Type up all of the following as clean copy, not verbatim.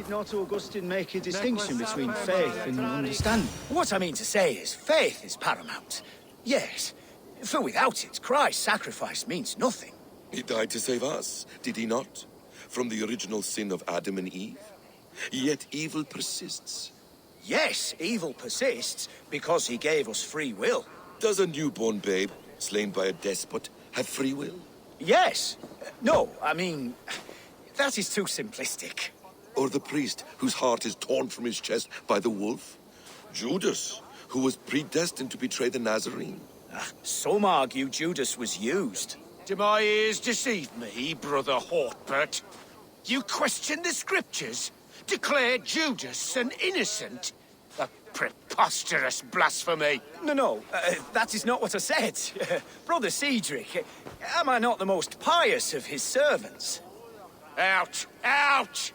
Did not Augustine make a distinction between faith and understanding? What I mean to say is, faith is paramount. Yes, for without it, Christ's sacrifice means nothing. He died to save us, did he not? From the original sin of Adam and Eve? Yet evil persists. Yes, evil persists because he gave us free will. Does a newborn babe, slain by a despot, have free will? Yes. No, I mean, that is too simplistic. Or the priest whose heart is torn from his chest by the wolf? Judas, who was predestined to betray the Nazarene? Some argue Judas was used. Do my ears deceive me, Brother Hortbert? You question the scriptures? Declare Judas an innocent? A preposterous blasphemy! No, that is not what I said. Brother Cedric, am I not the most pious of his servants? Out! Out!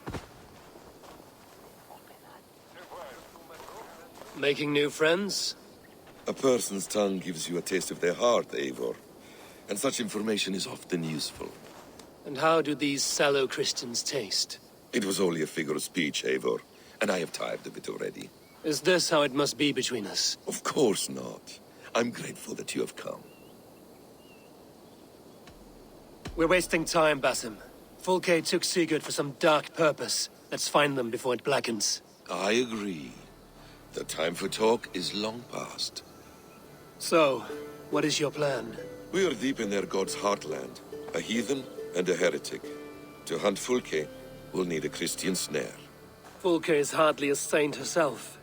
Making new friends? A person's tongue gives you a taste of their heart, Eivor. And such information is often useful. And how do these sallow Christians taste? It was only a figure of speech, Eivor, and I have tired of it already. Is this how it must be between us? Of course not. I'm grateful that you have come. We're wasting time, Basim. Fulke took Sigurd for some dark purpose. Let's find them before it blackens. I agree. The time for talk is long past. So, what is your plan? We are deep in their god's heartland. A heathen and a heretic. To hunt Fulke, we'll need a Christian snare. Fulke is hardly a saint herself.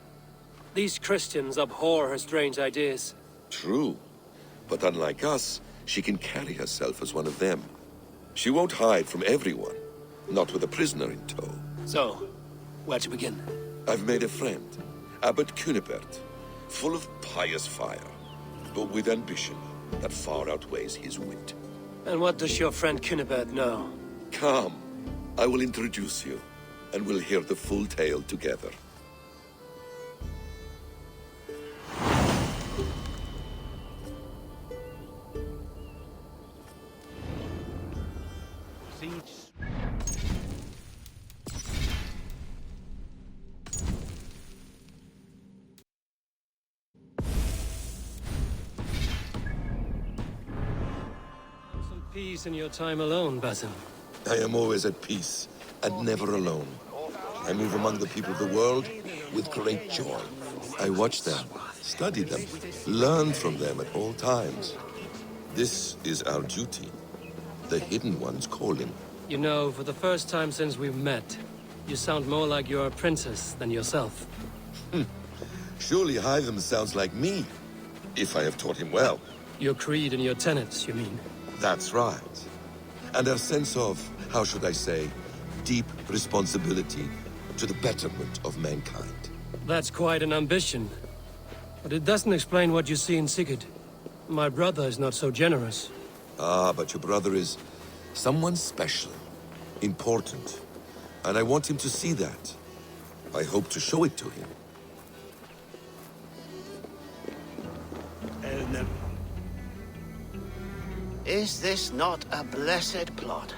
These Christians abhor her strange ideas. True. But unlike us, she can carry herself as one of them. She won't hide from everyone. Not with a prisoner in tow. So, where to begin? I've made a friend. Abbot Cunibert. Full of pious fire. But with ambition that far outweighs his wit. And what does your friend Cunibert know? Come. I will introduce you. And we'll hear the full tale together. Some peace in your time alone, Basim. I am always at peace, and never alone. I move among the people of the world with great joy. I watch them, study them, learn from them at all times. This is our duty. The Hidden One's calling. You know, for the first time since we've met, you sound more like you're a princess than yourself. Surely Hytham sounds like me, if I have taught him well. Your creed and your tenets, you mean? That's right. And a sense of, how should I say, deep responsibility to the betterment of mankind. That's quite an ambition. But it doesn't explain what you see in Sigurd. My brother is not so generous. Ah, but your brother is someone special, important. And I want him to see that. I hope to show it to him. Is this not a blessed plot?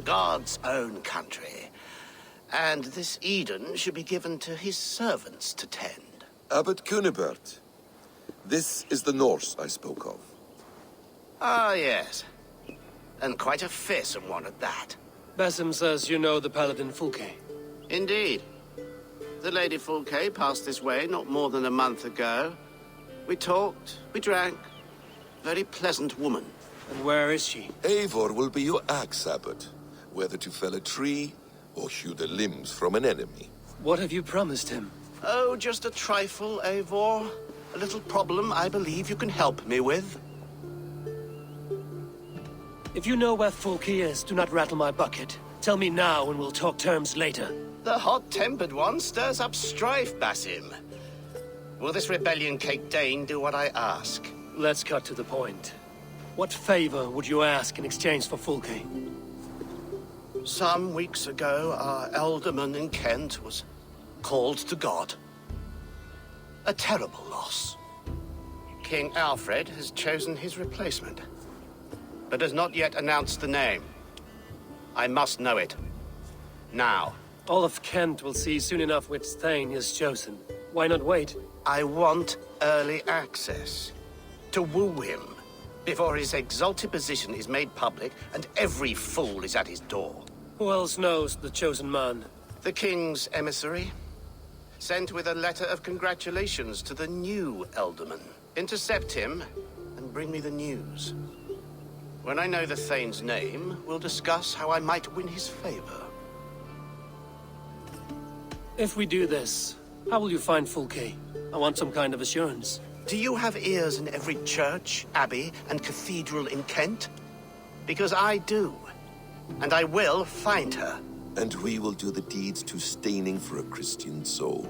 God's own country. And this Eden should be given to his servants to tend. Abbot Cunibert. This is the Norse I spoke of. Ah, yes. And quite a fearsome one at that. Basim says you know the paladin Fulke. Indeed. The Lady Fulke passed this way not more than a month ago. We talked, we drank. Very pleasant woman. And where is she? Eivor will be your axe, Abbot. Whether to fell a tree or hew the limbs from an enemy. What have you promised him? Oh, just a trifle, Eivor. A little problem I believe you can help me with. If you know where Fulke is, do not rattle my bucket. Tell me now and we'll talk terms later. The hot-tempered one stirs up strife, Basim. Will this rebellion-caked Dane do what I ask? Let's cut to the point. What favor would you ask in exchange for Fulke? Some weeks ago, our alderman in Kent was called to God. A terrible loss. King Alfred has chosen his replacement, but has not yet announced the name. I must know it. Now. All of Kent will see soon enough which Thane is chosen. Why not wait? I want early access. To woo him, before his exalted position is made public and every fool is at his door. Who else knows the chosen man? The king's emissary, sent with a letter of congratulations to the new Elderman. Intercept him and bring me the news. When I know the Thane's name, we'll discuss how I might win his favor. If we do this, how will you find Fulke? I want some kind of assurance. Do you have ears in every church, abbey, and cathedral in Kent? Because I do. And I will find her. And we will do the deeds too staining for a Christian soul.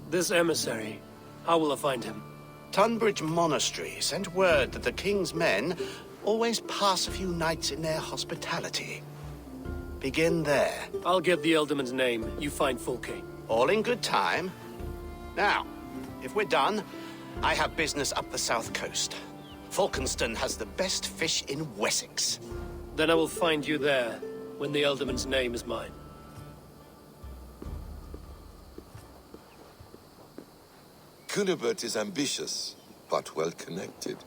This emissary, how will I find him? Tunbridge Monastery sent word that the king's men always pass a few nights in their hospitality. Begin there. I'll get the Elderman's name. You find Fulke. All in good time. Now, if we're done, I have business up the south coast. Falkenston has the best fish in Wessex. Then I will find you there, when the Elderman's name is mine. Cunibert is ambitious, but well-connected.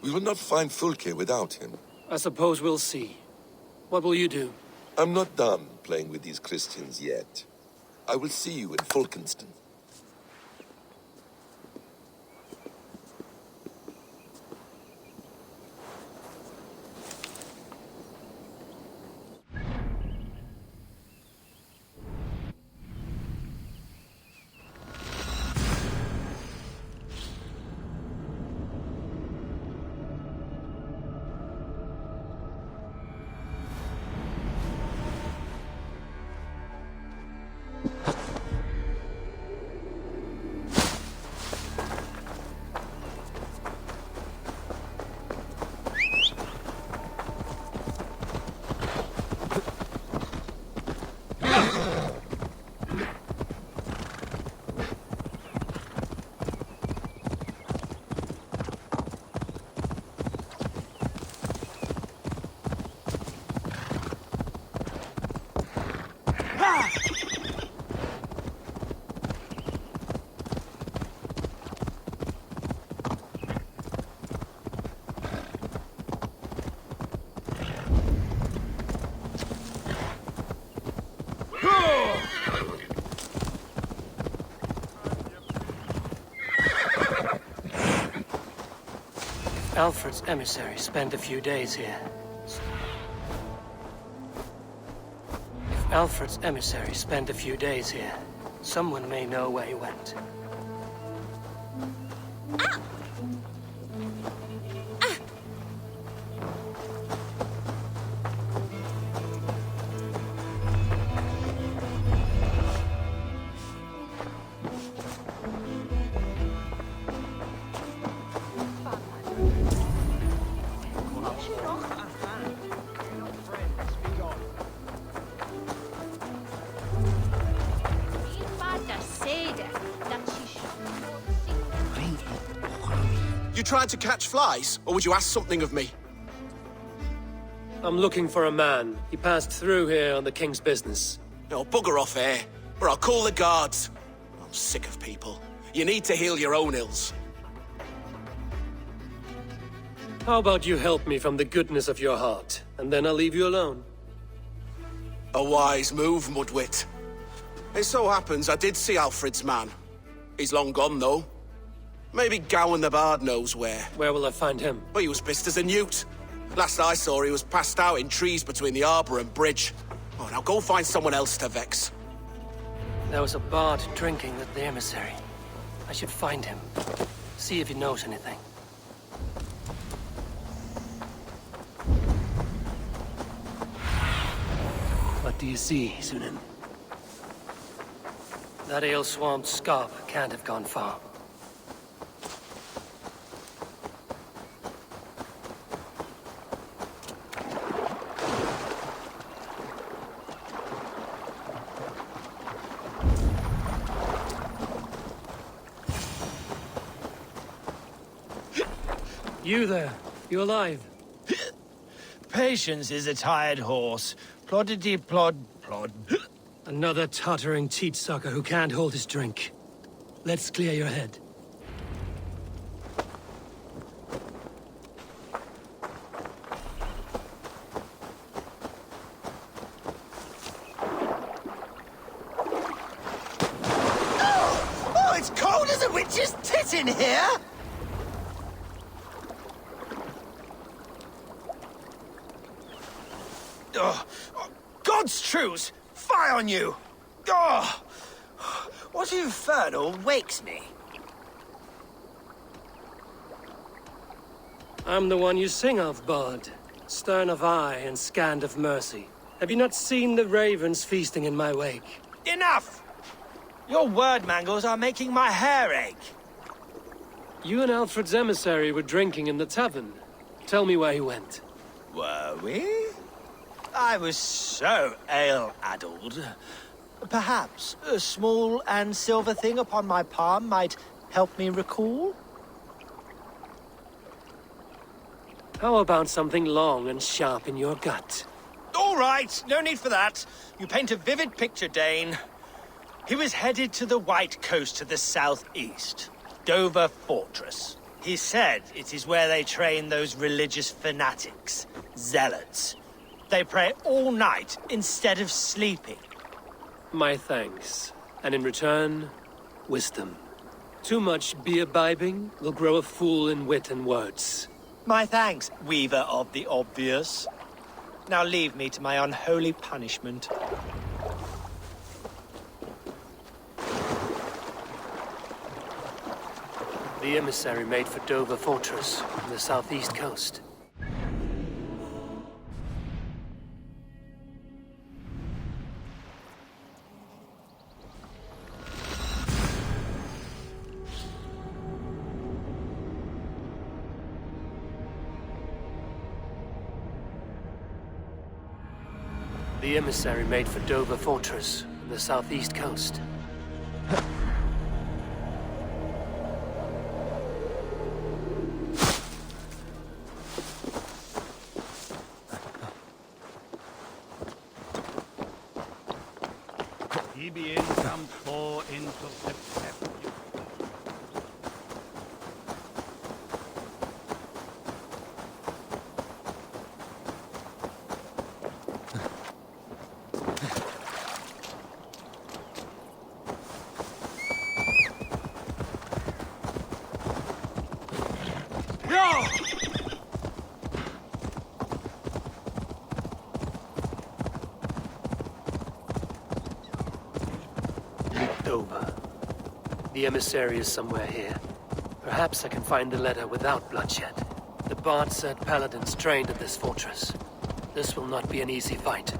We will not find Fulke without him. I suppose we'll see. What will you do? I'm not done playing with these Christians yet. I will see you in Falkenston. Alfred's emissary spent a few days here. If Alfred's emissary spent a few days here, someone may know where he went. You tried to catch flies, or would you ask something of me? I'm looking for a man. He passed through here on the king's business. No, bugger off here, or I'll call the guards. I'm sick of people. You need to heal your own ills. How about you help me from the goodness of your heart, and then I'll leave you alone? A wise move, Mudwit. It so happens I did see Alfred's man. He's long gone, though. Maybe Gowan the Bard knows where. Where will I find him? But he was pissed as a newt. Last I saw, he was passed out in trees between the arbor and bridge. Oh, now go find someone else to vex. There was a bard drinking with the emissary. I should find him. See if he knows anything. What do you see, Sunan? That ale-swamped scarp can't have gone far. You there? You alive? Patience is a tired horse. Ploddity plod plod. Another tottering teat sucker who can't hold his drink. Let's clear your head. Oh, it's cold as a witch's tit in here! Oh, God's truce! Fie on you! Oh, what infernal wakes me? I'm the one you sing of, Bard. Stern of eye and scant of mercy. Have you not seen the ravens feasting in my wake? Enough! Your word mangles are making my hair ache. You and Alfred's emissary were drinking in the tavern. Tell me where he went. Were we? I was so ale-addled. Perhaps a small and silver thing upon my palm might help me recall? How about something long and sharp in your gut? All right, no need for that. You paint a vivid picture, Dane. He was headed to the White Coast to the southeast, Dover Fortress. He said it is where they train those religious fanatics, zealots. They pray all night instead of sleeping. My thanks. And in return, wisdom. Too much beer-bibbing will grow a fool in wit and words. My thanks, weaver of the obvious. Now leave me to my unholy punishment. The emissary made for Dover Fortress on the southeast coast. The emissary made for Dover Fortress on the southeast coast. Ibien campo into September. Dover. The emissary is somewhere here. Perhaps I can find the letter without bloodshed. The Bard said paladins trained at this fortress. This will not be an easy fight.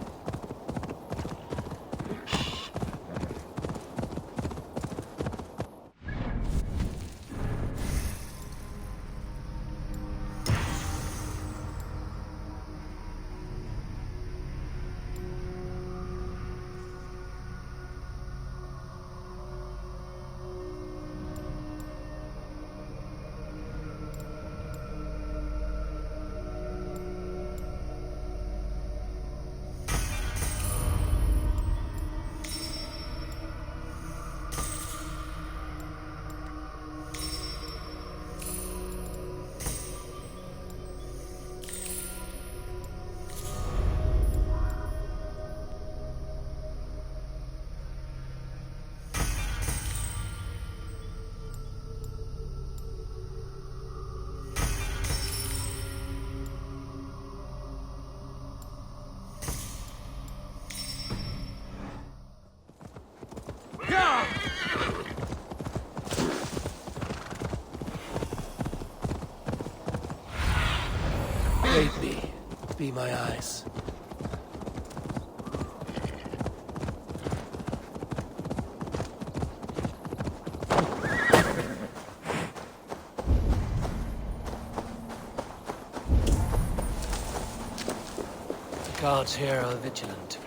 Aid me. Be my eyes. The guards here are vigilant.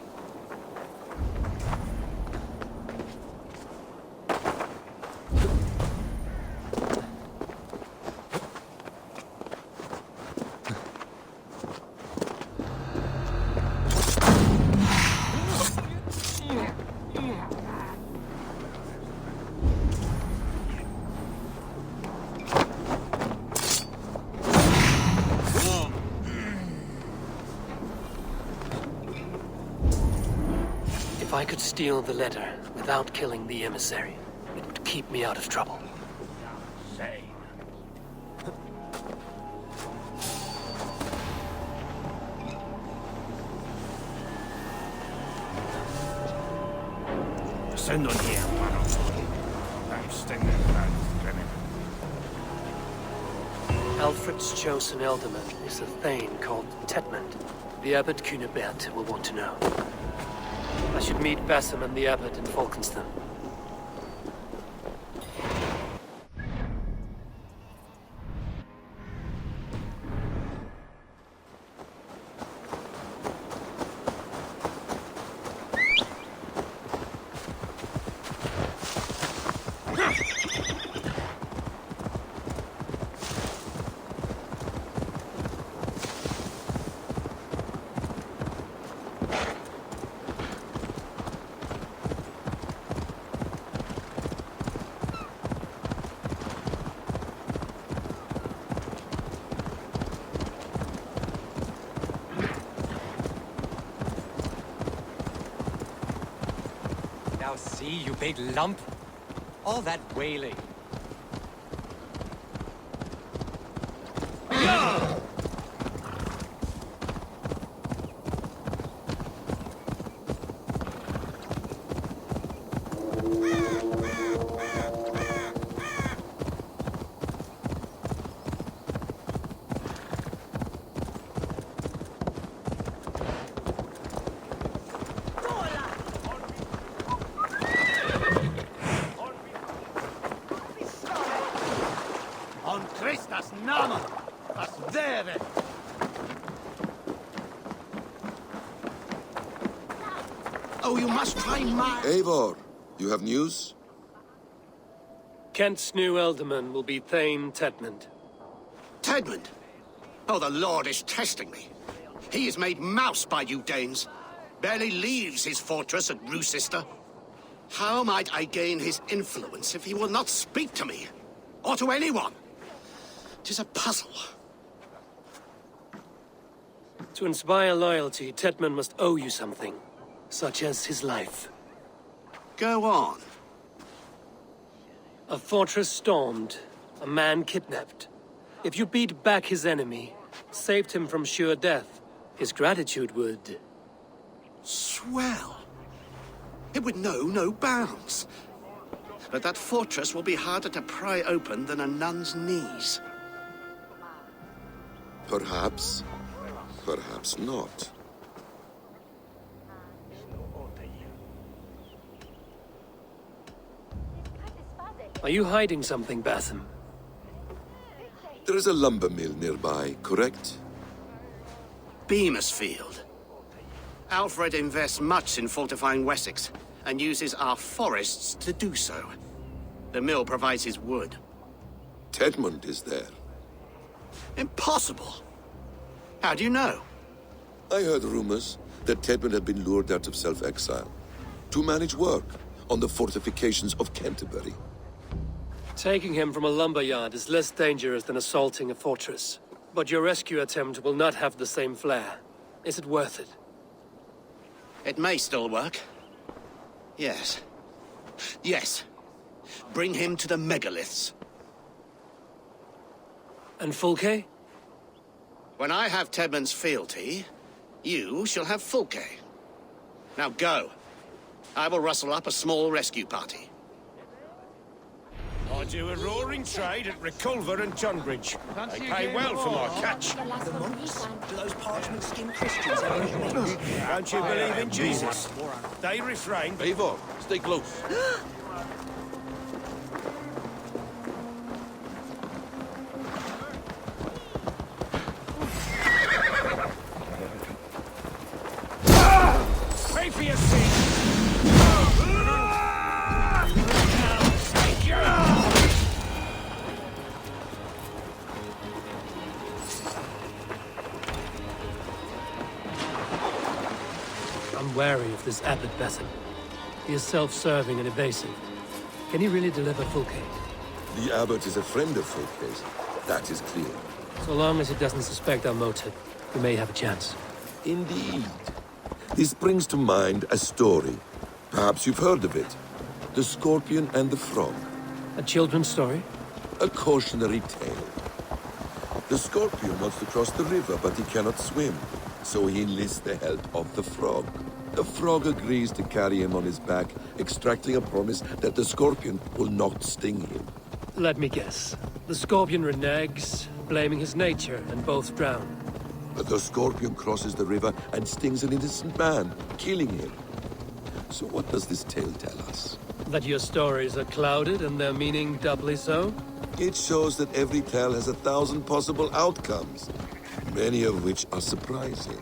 I could steal the letter without killing the emissary, it would keep me out of trouble. Send on here, I'm stinging Alfred's chosen ealdorman is a thane called Tedmund. The Abbot Cunibert will want to know. I should meet Basim and the Abbot in Falkenston. Now see, you big lump. All that wailing. On Christus Namen! Was wäre? Oh, you must try my... Eivor, you have news? Kent's new ealdorman will be Thane Tedmund. Tedmund? Oh, the Lord is testing me. He is made mouse by you Danes. Barely leaves his fortress at Roosister. How might I gain his influence if he will not speak to me? Or to anyone? 'Tis a puzzle. To inspire loyalty, Tedmund must owe you something, such as his life. Go on. A fortress stormed, a man kidnapped. If you beat back his enemy, saved him from sure death, his gratitude would... Swell. It would know no bounds. But that fortress will be harder to pry open than a nun's knees. Perhaps. Perhaps not. Are you hiding something, Basim? There is a lumber mill nearby, correct? Beamisfield. Alfred invests much in fortifying Wessex, and uses our forests to do so. The mill provides his wood. Tedmund is there. Impossible! How do you know? I heard rumors that Tedmund had been lured out of self-exile to manage work on the fortifications of Canterbury. Taking him from a lumberyard is less dangerous than assaulting a fortress. But your rescue attempt will not have the same flair. Is it worth it? It may still work. Yes. Yes. Bring him to the megaliths. And Fulke? When I have Tedmund's fealty, you shall have Fulke. Now go. I will rustle up a small rescue party. I do a roaring trade at Reculver and Tunbridge. They pay well for my catch. The monks? Do those parchment-skinned Christians have any means? Don't you believe in Jesus? They refrain. Eivor, stay close. Pray for your sins. I'm wary of this Abbot Basim. He is self-serving and evasive. Can he really deliver Fulke? The abbot is a friend of Fulke's. That is clear. So long as he doesn't suspect our motive, we may have a chance. Indeed. This brings to mind a story Perhaps you've heard of it. The Scorpion and the Frog. A children's story? A cautionary tale. The Scorpion wants to cross the river, but he cannot swim. So he enlists the help of the Frog. The Frog agrees to carry him on his back, extracting a promise that the Scorpion will not sting him. Let me guess. The Scorpion reneges, blaming his nature, and both drown. But the Scorpion crosses the river and stings an innocent man, killing him. So what does this tale tell us? That your stories are clouded and their meaning doubly so? It shows that every tale has 1,000 possible outcomes, many of which are surprising.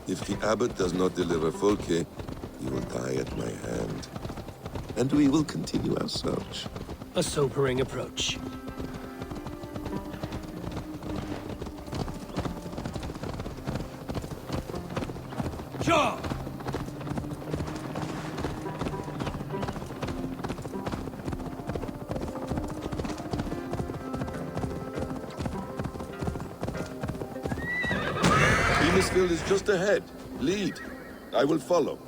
If the abbot does not deliver Folke, he will die at my hand. And we will continue our search. A sobering approach. Sure! Emisfield is just ahead. Lead. I will follow.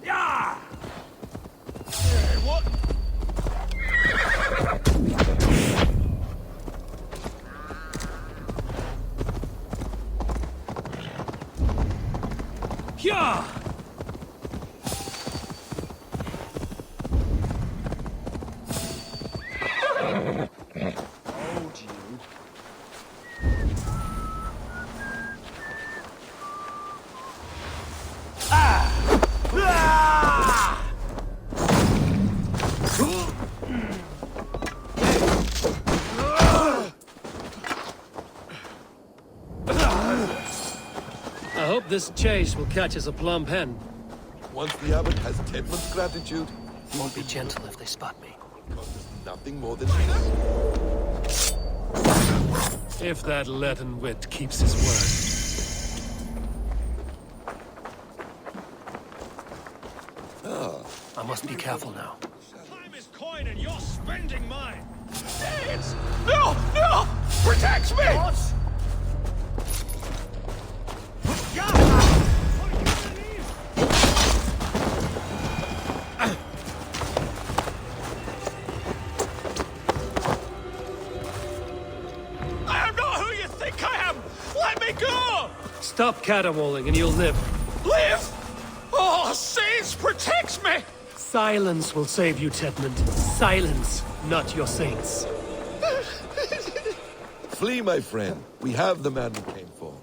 Yeah! What? Yeah! I hope this chase will catch us a plump hen. Once the abbot has Tedman's gratitude, Won't be gentle if they spot me. nothing more than this. If that leaden wit keeps his word. I must be careful now. Time is coin and you're spending mine. No! No! Protect me! I am not who you think I am! Let me go! Stop caterwauling and you'll live. Live! Oh, saints, protect me! Silence will save you, Tedmund. Silence, not your saints. Flee, my friend. We have the man we came for.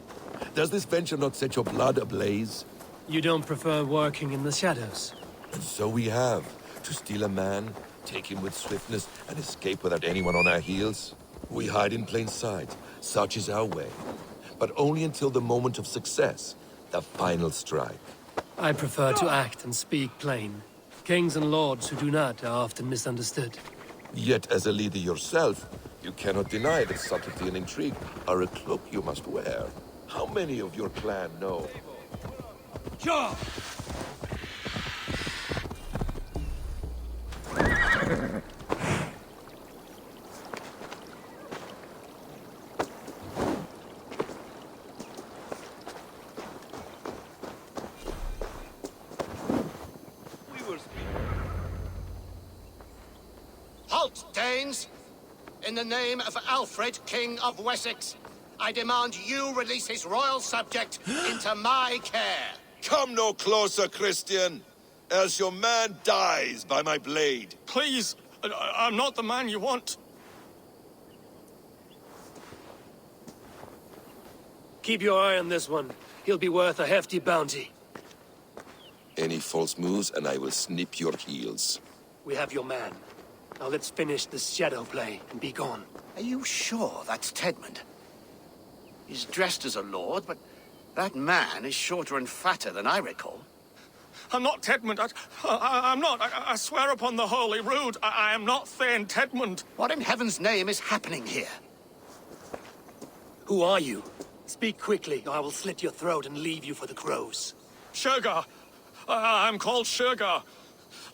Does this venture not set your blood ablaze? You don't prefer working in the shadows? And so we have. To steal a man, take him with swiftness, and escape without anyone on our heels. We hide in plain sight. Such is our way. But only until the moment of success. The final strike. I prefer to act and speak plain. Kings and lords who do not are often misunderstood. Yet as a leader yourself, you cannot deny that subtlety and intrigue are a cloak you must wear. How many of your clan know? Sure! Halt, Danes! In the name of Alfred, King of Wessex, I demand you release his royal subject into my care. Come no closer, Christian, else your man dies by my blade. Please, I'm not the man you want. Keep your eye on this one. He'll be worth a hefty bounty. Any false moves, and I will snip your heels. We have your man. Now let's finish this shadow play and be gone. Are you sure that's Tedmund? He's dressed as a lord, but that man is shorter and fatter than I recall. I'm not Tedmund. I'm not. I swear upon the Holy Rood, I am not Thane Tedmund. What in heaven's name is happening here? Who are you? Speak quickly, or I will slit your throat and leave you for the crows. Shergar. I'm called Shergar.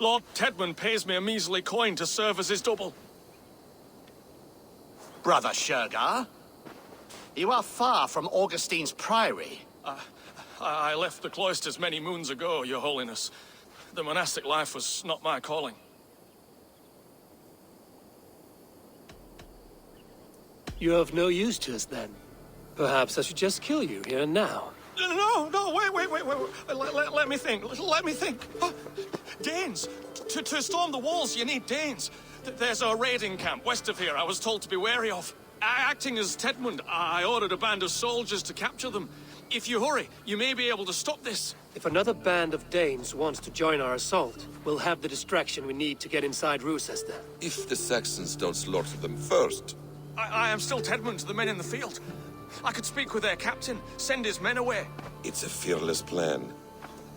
Lord Tedmund pays me a measly coin to serve as his double. Brother Shergar? You are far from Augustine's priory. I left the cloisters many moons ago, Your Holiness. The monastic life was not my calling. You're of no use to us then. Perhaps I should just kill you here and now. No, wait. Let me think. Let me think. Danes! To storm the walls, you need Danes. There's a raiding camp west of here I was told to be wary of. Acting as Tedmund, I ordered a band of soldiers to capture them. If you hurry, you may be able to stop this. If another band of Danes wants to join our assault, we'll have the distraction we need to get inside Rochester. If the Saxons don't slaughter them first. I am still Tedmund to the men in the field. I could speak with their captain, send his men away. It's a fearless plan.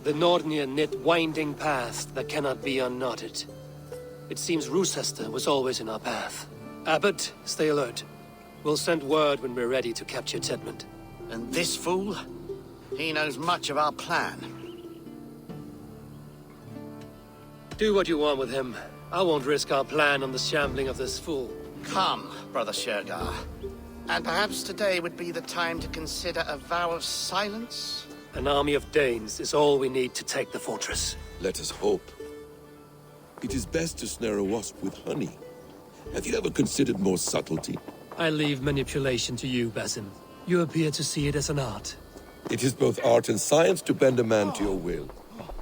The Nordnir knit winding paths that cannot be unknotted. It seems Rochester was always in our path. Abbot, stay alert. We'll send word when we're ready to capture Tedmund. And this fool? He knows much of our plan. Do what you want with him. I won't risk our plan on the shambling of this fool. Come, Brother Shergar. And perhaps today would be the time to consider a vow of silence? An army of Danes is all we need to take the fortress. Let us hope. It is best to snare a wasp with honey. Have you ever considered more subtlety? I leave manipulation to you, Basim. You appear to see it as an art. It is both art and science to bend a man to your will.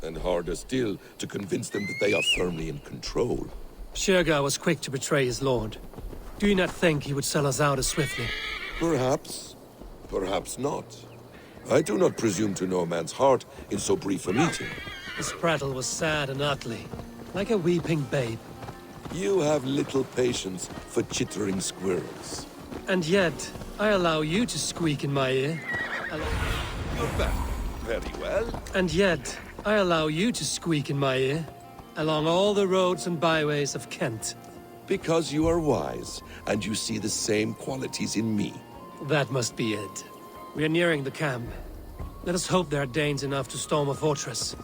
And harder still to convince them that they are firmly in control. Shergar was quick to betray his lord. Do you not think he would sell us out as swiftly? Perhaps. Perhaps not. I do not presume to know a man's heart in so brief a meeting. His prattle was sad and ugly, like a weeping babe. You have little patience for chittering squirrels. And yet, I allow you to squeak in my ear. Very well. And yet, I allow you to squeak in my ear, along all the roads and byways of Kent. Because you are wise, and you see the same qualities in me. That must be it. We are nearing the camp. Let us hope there are Danes enough to storm a fortress.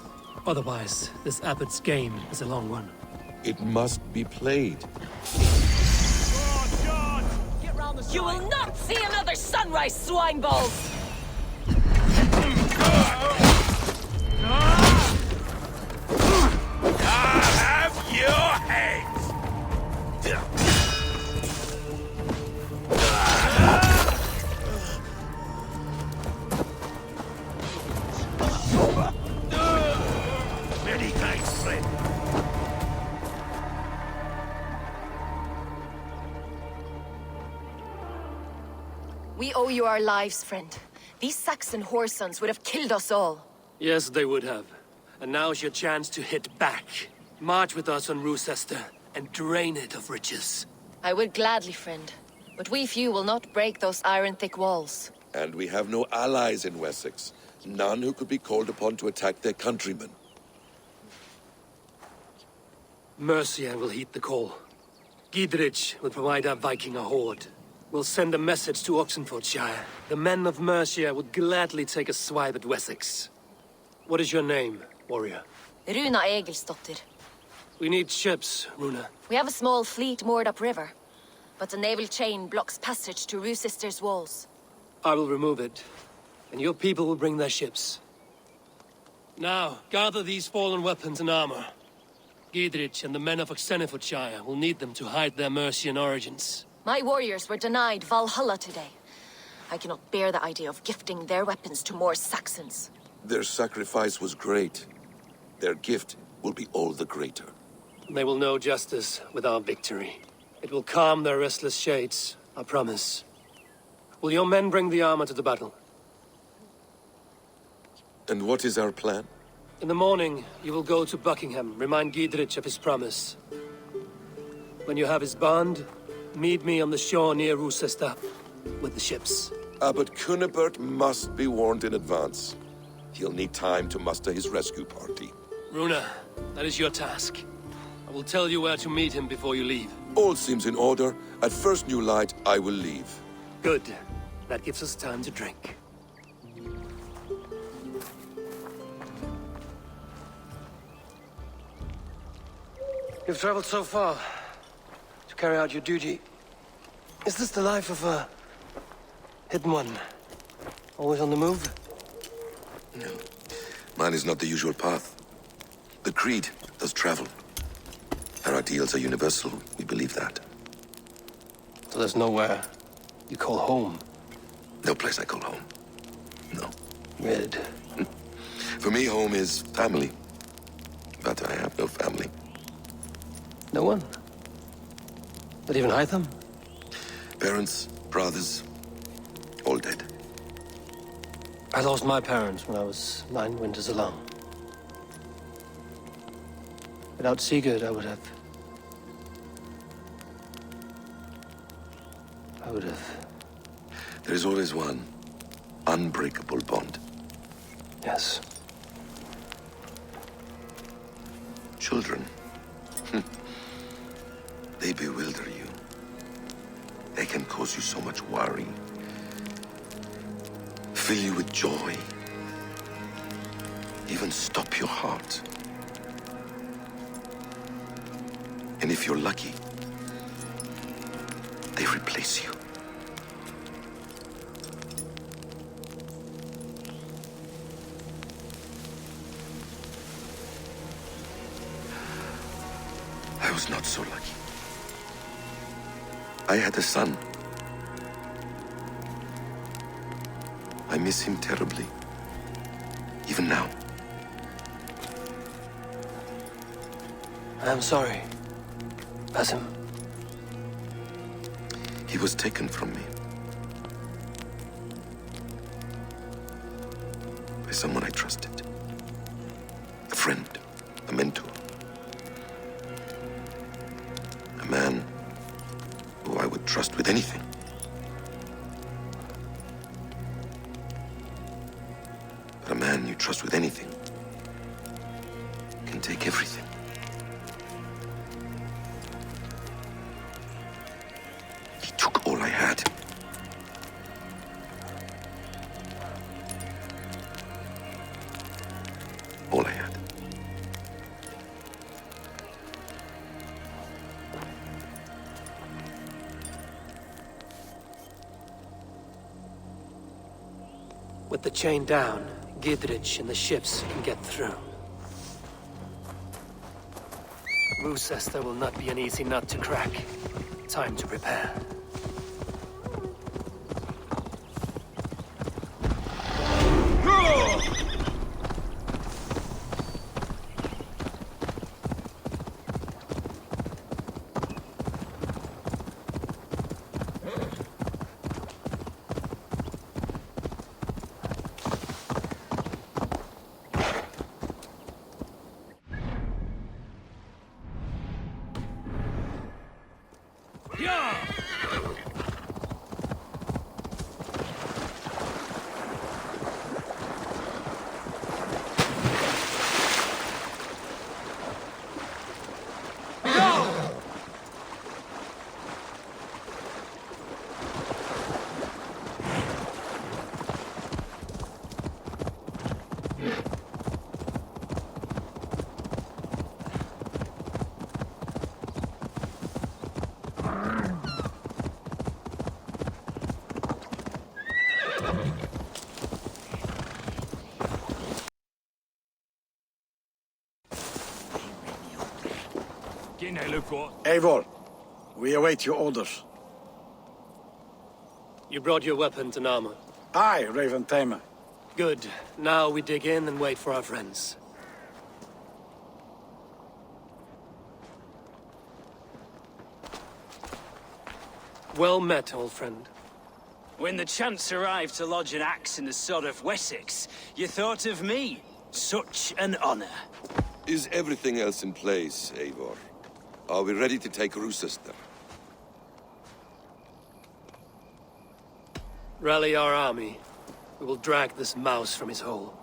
Otherwise, this abbot's game is a long one. It must be played. You will not see another sunrise, swine balls! I have your heads! Many thanks, friend. We owe you our lives, friend. These Saxon whoresons would have killed us all. Yes, they would have. And now's your chance to hit back. March with us on Rochester, and drain it of riches. I would gladly, friend. But we few will not break those iron-thick walls. And we have no allies in Wessex. None who could be called upon to attack their countrymen. Mercia will heed the call. Gidrich will provide our Viking a horde. We'll send a message to Oxenfordshire. The men of Mercia would gladly take a swipe at Wessex. What is your name, warrior? Runa Egilsdotter. We need ships, Runa. We have a small fleet moored upriver. But a naval chain blocks passage to Rochester's walls. I will remove it, and your people will bring their ships. Now, gather these fallen weapons and armor. Gidrich and the men of Oxenfordshire will need them to hide their Mercian origins. My warriors were denied Valhalla today. I cannot bear the idea of gifting their weapons to more Saxons. Their sacrifice was great. Their gift will be all the greater. They will know justice with our victory. It will calm their restless shades, I promise. Will your men bring the armor to the battle? And what is our plan? In the morning, you will go to Buckingham, remind Gidrich of his promise. When you have his bond, meet me on the shore near Rochester with the ships. Abbot Cunibert must be warned in advance. He'll need time to muster his rescue party. Runa, that is your task. I will tell you where to meet him before you leave. All seems in order. At first new light, I will leave. Good. That gives us time to drink. You've traveled so far to carry out your duty. Is this the life of a hidden one? Always on the move? No. Mine is not the usual path. The creed does travel. Our ideals are universal. We believe that. So there's nowhere you call home? No place I call home. No. Red. For me, home is family. But I have no family. No one? Not even Hytham? Parents, brothers, all dead. I lost my parents when I was 9 winters alone. Without Sigurd, I would have... There is always one unbreakable bond. Yes. Children. They bewilder you. They can cause you so much worry. Fill you with joy. Even stop your heart. And if you're lucky, they replace you. I was not so lucky. I had a son. I miss him terribly. Even now. I am sorry. Basim. He was taken from me. By someone I trusted. A friend. A mentor. A man who I would trust with anything. But a man you trust with anything can take everything. He took all I had. All I had. With the chain down, Gidrich and the ships can get through. Roosester will not be an easy nut to crack. Time to prepare. Eivor, we await your orders. You brought your weapons and armor. Aye, Raven Tamer. Good. Now we dig in and wait for our friends. Well met, old friend. When the chance arrived to lodge an axe in the sod of Wessex, you thought of me. Such an honor. Is everything else in place, Eivor? Are we ready to take Roosester? Rally our army. We will drag this mouse from his hole.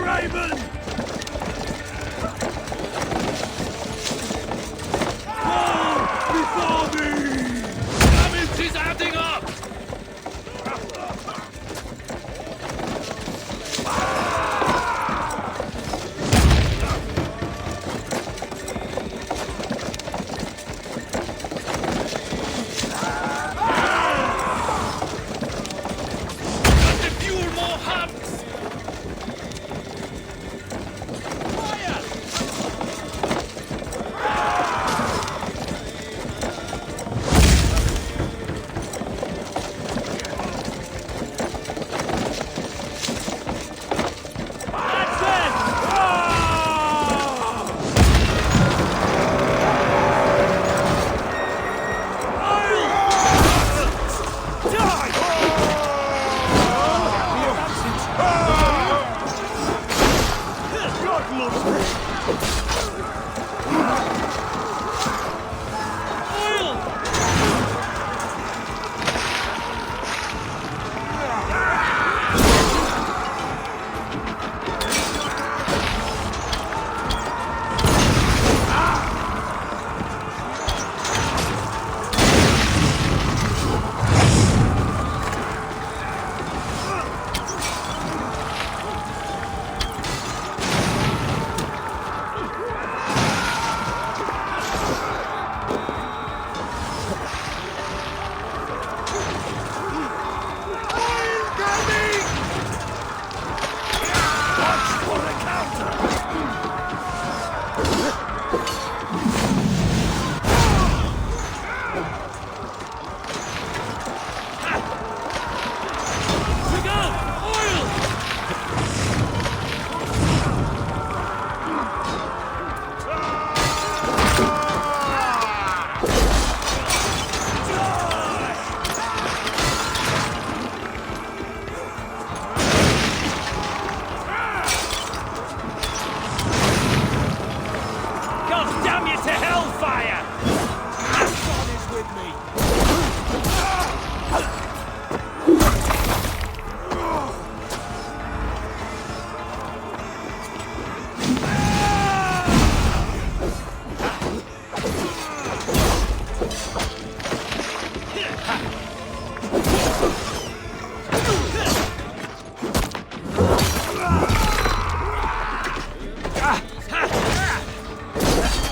Raven! Before me! Damage is adding up!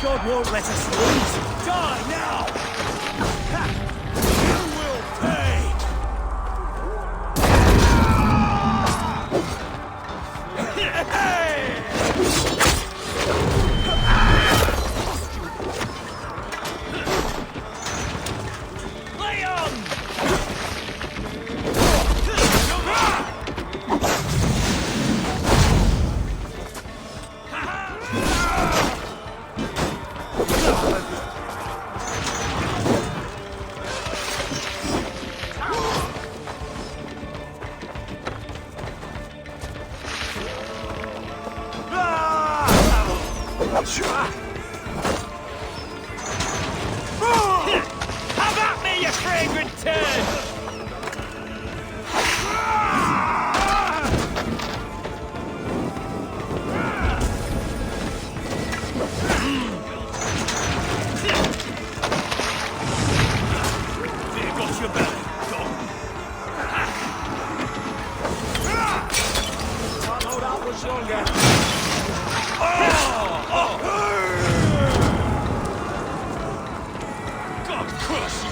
God won't let us lose. Die now! You will pay! Lay on! Have at me, you fragrant turd! Here got your belly. I know that was younger. God crush you!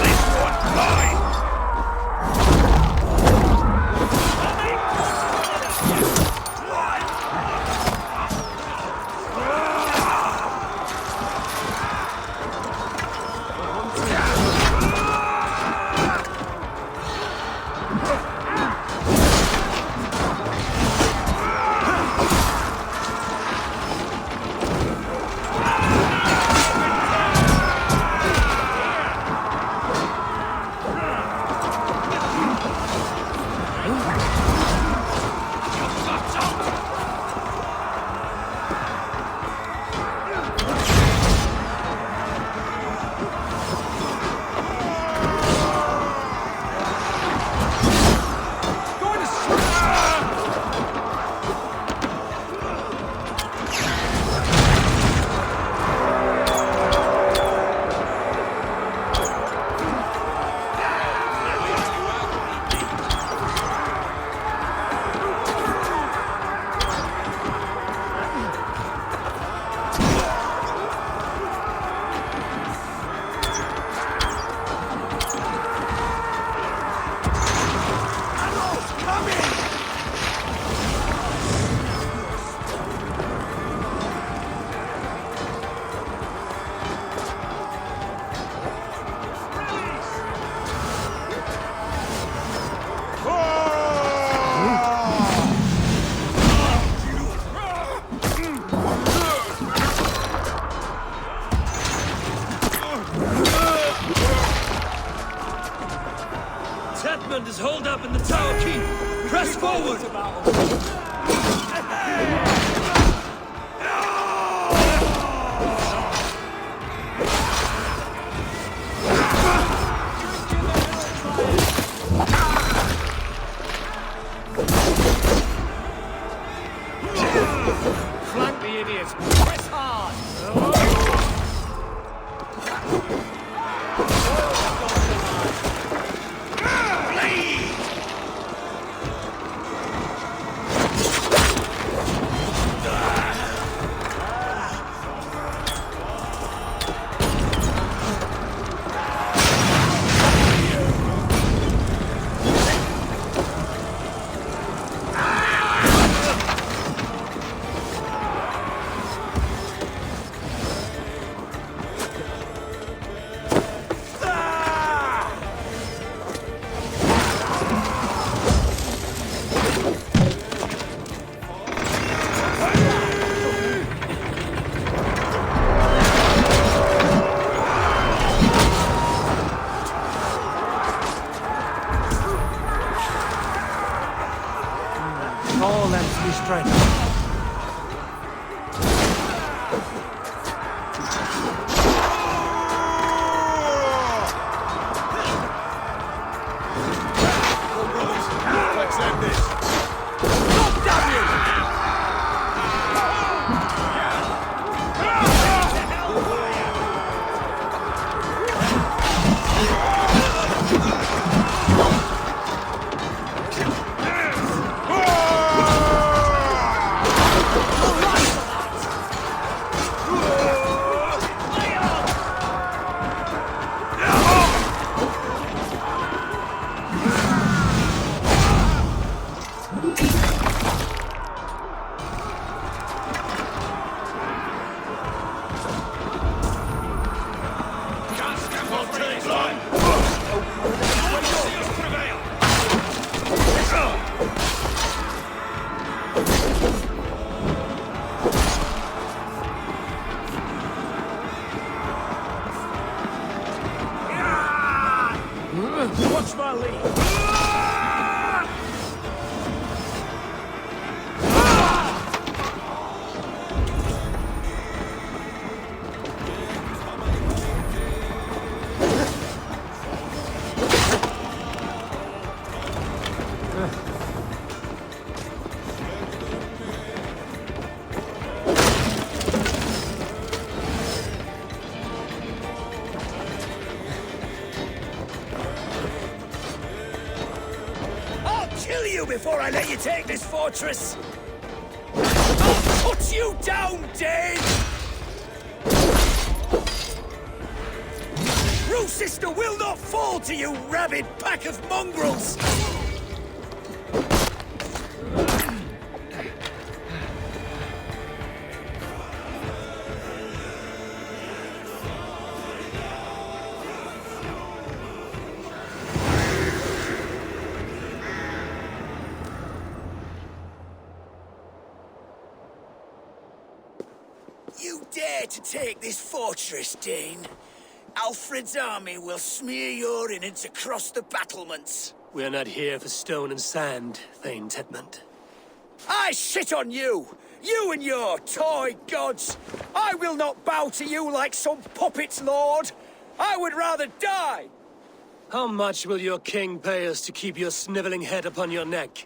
This one's mine! Hetman is holed up in the tower keep. Press forward! Flank the idiots! Press hard! All lends me strength. Let's end this! Watch my lead! Kill you before I let you take this fortress! I'll put you down, Dane! Rue sister will not fall to you, rabid pack of mongrels! You dare to take this fortress, Dane? Alfred's army will smear your innards across the battlements. We're not here for stone and sand, Thane Tedmund. I shit on you! You and your toy gods! I will not bow to you like some puppet's lord! I would rather die! How much will your king pay us to keep your sniveling head upon your neck?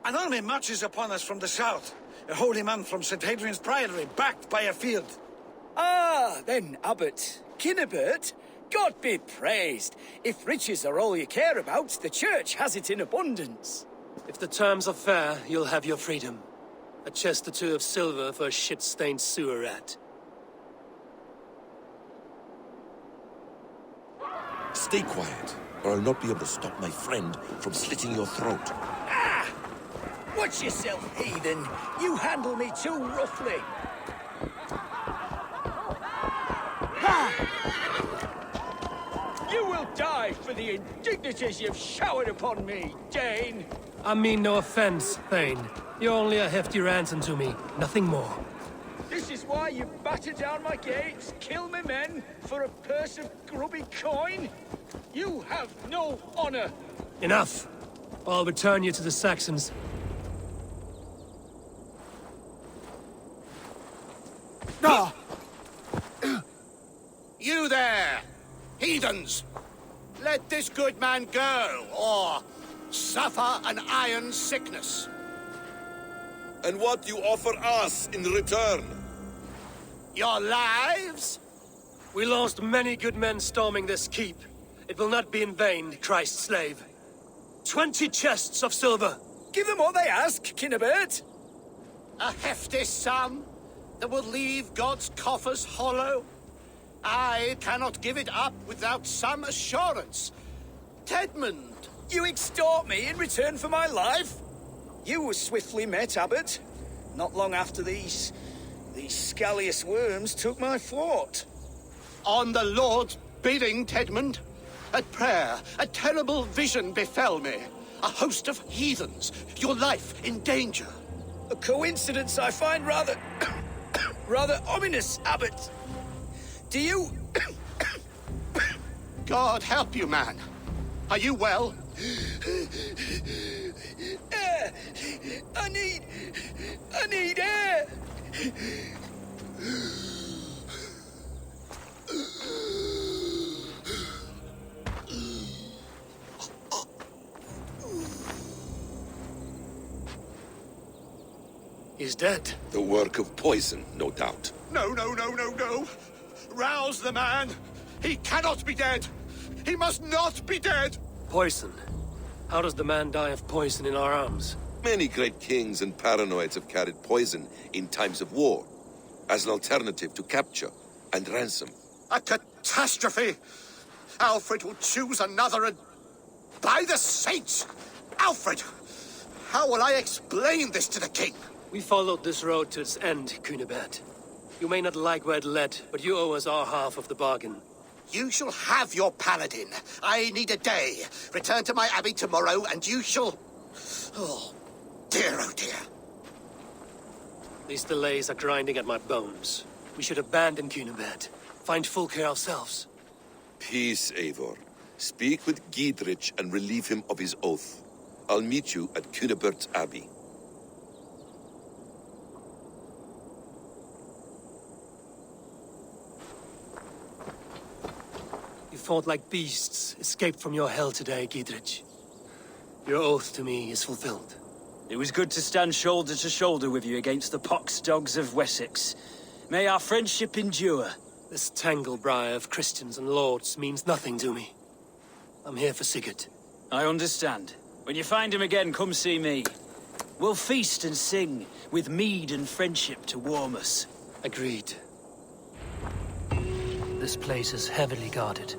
An army marches upon us from the south. A holy man from St. Hadrian's Priory, backed by a field. Ah, then, Abbot. Kinnebert, God be praised. If riches are all you care about, the church has it in abundance. If the terms are fair, you'll have your freedom. A chest or two of silver for a shit-stained sewer rat. Stay quiet, or I'll not be able to stop my friend from slitting your throat. Ah! Watch yourself, heathen. You handle me too roughly. You will die for the indignities you've showered upon me, Dane. I mean no offense, Thane. You're only a hefty ransom to me, nothing more. This is why you batter down my gates, kill me men, for a purse of grubby coin? You have no honor. Enough! I'll return you to the Saxons. Ah! You there, heathens! Let this good man go, or suffer an iron sickness. And what you offer us in return? Your lives? We lost many good men storming this keep. It will not be in vain, Christ's slave. 20 chests of silver. Give them what they ask, Kinnebert. A hefty sum that will leave God's coffers hollow? I cannot give it up without some assurance. Tedmund! You extort me in return for my life? You were swiftly met, Abbot. Not long after these scallious worms took my fort. On the Lord's bidding, Tedmund. At prayer, a terrible vision befell me. A host of heathens, your life in danger. A coincidence I find rather... rather ominous, Abbot. Do you... God help you, man. Are you well? Air! I need air! He's dead. The work of poison, no doubt. No. Rouse the man. He cannot be dead. He must not be dead. Poison. How does the man die of poison in our arms? Many great kings and paranoids have carried poison in times of war, as an alternative to capture and ransom. A catastrophe. Alfred will choose another and... By the saints! Alfred! How will I explain this to the king? We followed this road to its end, Cunibert. You may not like where it led, but you owe us our half of the bargain. You shall have your paladin. I need a day. Return to my abbey tomorrow, and you shall... Oh dear. These delays are grinding at my bones. We should abandon Cunibert. Find Fulke ourselves. Peace, Eivor. Speak with Giedrich and relieve him of his oath. I'll meet you at Cunibert's Abbey. You fought like beasts, escaped from your hell today, Giedrich. Your oath to me is fulfilled. It was good to stand shoulder to shoulder with you against the pox dogs of Wessex. May our friendship endure. This tanglebriar of Christians and lords means nothing to me. I'm here for Sigurd. I understand. When you find him again, come see me. We'll feast and sing, with mead and friendship to warm us. Agreed. This place is heavily guarded.